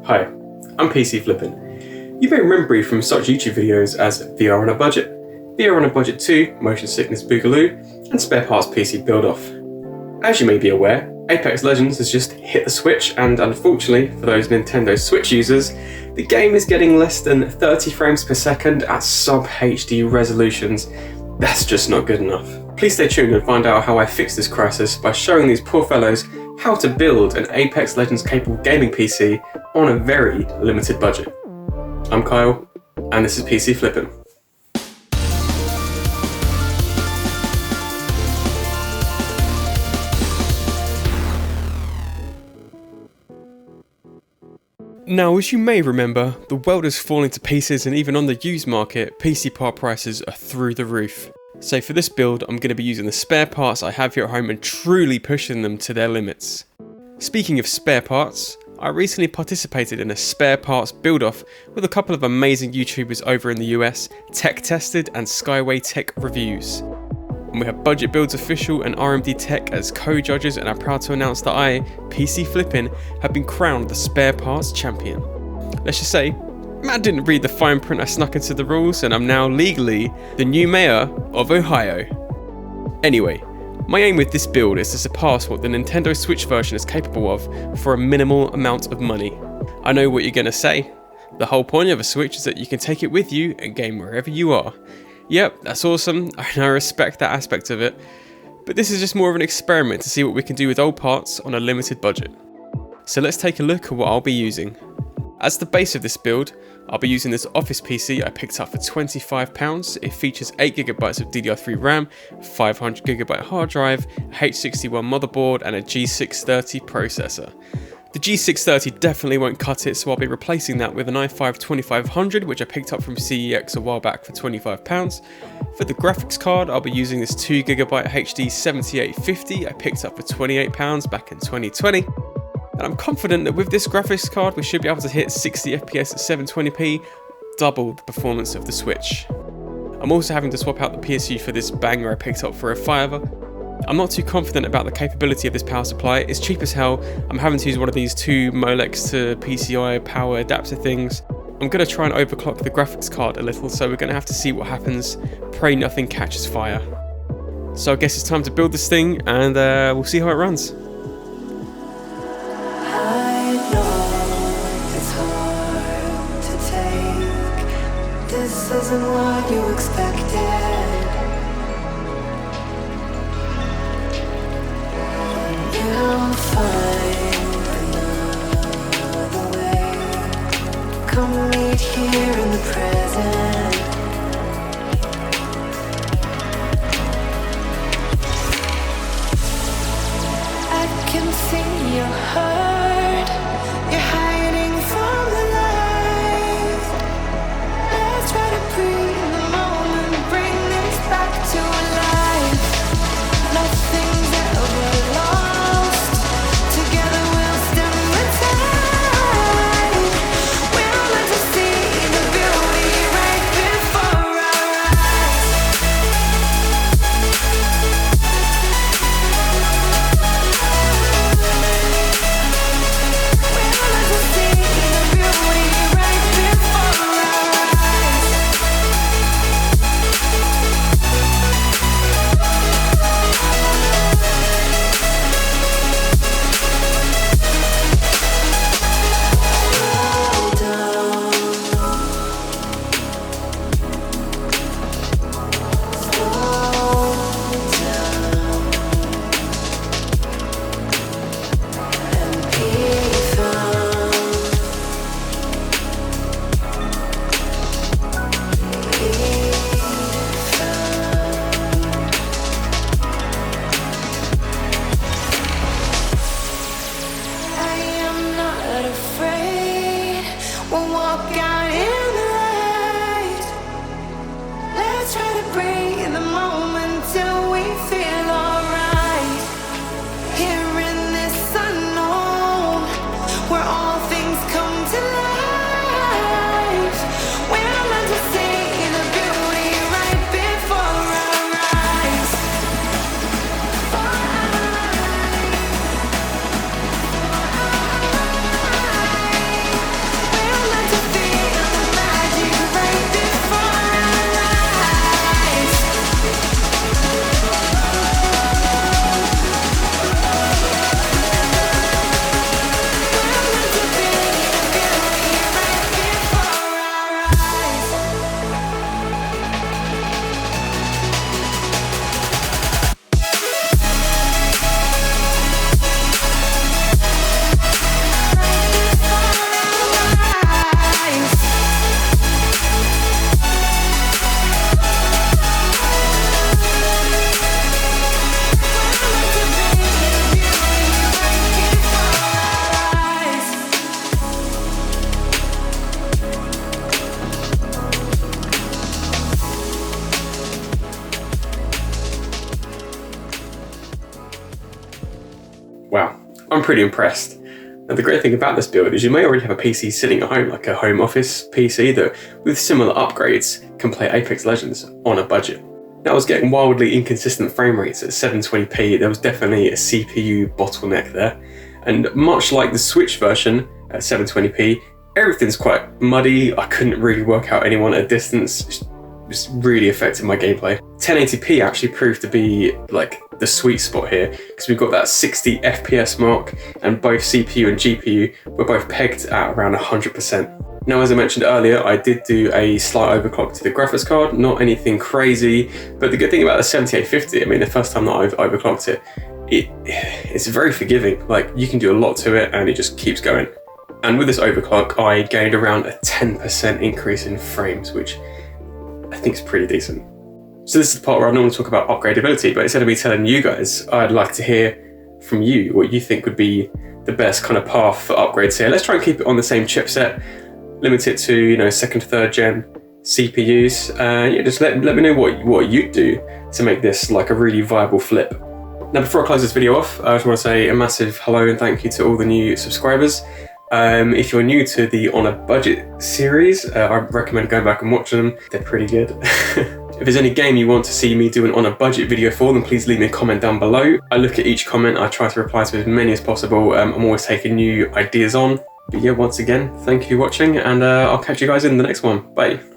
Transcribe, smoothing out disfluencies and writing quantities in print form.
Hi, I'm PC Flippin'. You may remember me from such YouTube videos as VR on a Budget, VR on a Budget 2, Motion Sickness Boogaloo, and Spare Parts PC Build Off. As you may be aware, Apex Legends has just hit the Switch, and unfortunately for those Nintendo Switch users, the game is getting less than 30 frames per second at sub-HD resolutions. That's just not good enough. Please stay tuned and find out how I fix this crisis by showing these poor fellows how to build an Apex Legends capable gaming PC on a very limited budget. I'm Kyle, and this is PC Flippin'. Now, as you may remember, the world is falling to pieces, and even on the used market, PC part prices are through the roof. So for this build, I'm going to be using the spare parts I have here at home and truly pushing them to their limits. Speaking of spare parts, I recently participated in a spare parts build-off with a couple of amazing YouTubers over in the US, Tech Tested and Skyway Tech Reviews. And we have Budget Builds Official and RMD Tech as co-judges, and I'm proud to announce that I, PC Flippin', have been crowned the spare parts champion. Let's just say, Matt didn't read the fine print I snuck into the rules, and I'm now legally the new mayor of Ohio. Anyway, my aim with this build is to surpass what the Nintendo Switch version is capable of for a minimal amount of money. I know what you're going to say. The whole point of a Switch is that you can take it with you and game wherever you are. Yep, that's awesome, and I respect that aspect of it, but this is just more of an experiment to see what we can do with old parts on a limited budget. So let's take a look at what I'll be using. As the base of this build, I'll be using this office PC I picked up for £25. It features 8GB of DDR3 RAM, 500GB hard drive, a H61 motherboard and a G630 processor. The G630 definitely won't cut it, so I'll be replacing that with an i5-2500, which I picked up from CEX a while back for £25. For the graphics card, I'll be using this 2GB HD 7850 I picked up for £28 back in 2020. And I'm confident that with this graphics card, we should be able to hit 60 FPS at 720p, double the performance of the Switch. I'm also having to swap out the PSU for this banger I picked up for a $5. I'm not too confident about the capability of this power supply. It's cheap as hell. I'm having to use one of these two Molex to PCI power adapter things. I'm going to try and overclock the graphics card a little, so we're going to have to see what happens. Pray nothing catches fire. So I guess it's time to build this thing, and we'll see how it runs. This isn't what you expected. You'll find another way. Come meet here in the present. I can see your heart. You're hiding from the light. Let's try to breathe the moment, bring this back to life. Nothing's ever lost. Together we'll stem the tide. We're meant to see the beauty pretty impressed. Now the great thing about this build is you may already have a PC sitting at home, like a home office PC that with similar upgrades can play Apex Legends on a budget. Now I was getting wildly inconsistent frame rates at 720p, there was definitely a CPU bottleneck there. And much like the Switch version at 720p, everything's quite muddy, I couldn't really work out anyone at a distance, just really affected my gameplay. 1080p actually proved to be like the sweet spot here, because we've got that 60 FPS mark and both CPU and GPU were both pegged at around 100%. Now, as I mentioned earlier, I did do a slight overclock to the graphics card, not anything crazy, but the good thing about the 7850, I mean, the first time that I've overclocked it, it's very forgiving. Like, you can do a lot to it and it just keeps going. And with this overclock, I gained around a 10% increase in frames, which I think is pretty decent. So this is the part where I normally talk about upgradability, but instead of me telling you guys, I'd like to hear from you what you think would be the best kind of path for upgrades here. Let's try and keep it on the same chipset, limit it to, you know, 2nd, 3rd gen CPUs. Yeah, just let me know what you'd do to make this like a really viable flip. Now, before I close this video off, I just want to say a massive hello and thank you to all the new subscribers. If you're new to the On a Budget series, I recommend going back and watching them. They're pretty good. If there's any game you want to see me do an On a Budget video for, then please leave me a comment down below. I look at each comment, I try to reply to as many as possible. I'm always taking new ideas on. But yeah, once again, thank you for watching, and I'll catch you guys in the next one. Bye.